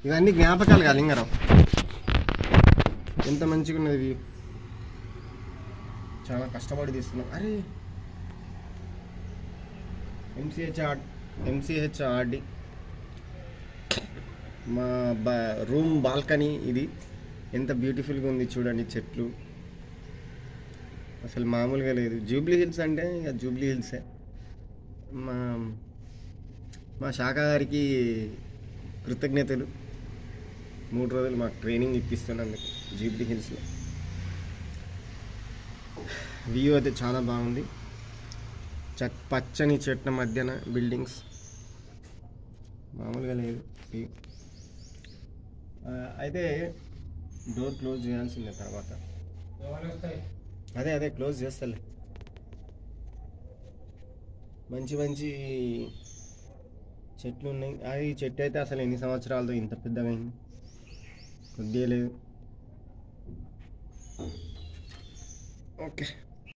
ఇవన్నీ జ్ఞాపకాలు కాదు లింగారావు. ఎంత మంచిగా ఉన్నది వ్యూ. చాలా కష్టపడి తీస్తున్నాం. అరే ఎంసీహెచ్ఆర్డి మా రూమ్ బాల్కనీ ఇది. ఎంత బ్యూటిఫుల్గా ఉంది చూడండి. చెట్లు అసలు మామూలుగా లేదు. జూబ్లీ హిల్స్ అంటే ఇక జూబ్లీ హిల్సే. మా మా శాఖ గారికి కృతజ్ఞతలు. 3 రోజులు మాకు ట్రైనింగ్ ఇప్పిస్తున్నందుకు జూబ్లీ హిల్స్లో. వ్యూ అయితే చాలా బాగుంది. పచ్చని చెట్ల మధ్యన బిల్డింగ్స్ మామూలుగా లేదు వ్యూ. అయితే డోర్ క్లోజ్ చేయాల్సిందే తర్వాత. అదే క్లోజ్ చేస్తలే. మంచి మంచి చెట్లు ఉన్నాయి. ఈ చెట్టు అయితే అసలు ఎన్ని సంవత్సరాలతో ఇంత పెద్దగా అయింది, కొద్దిగా లేదు. ఓకే.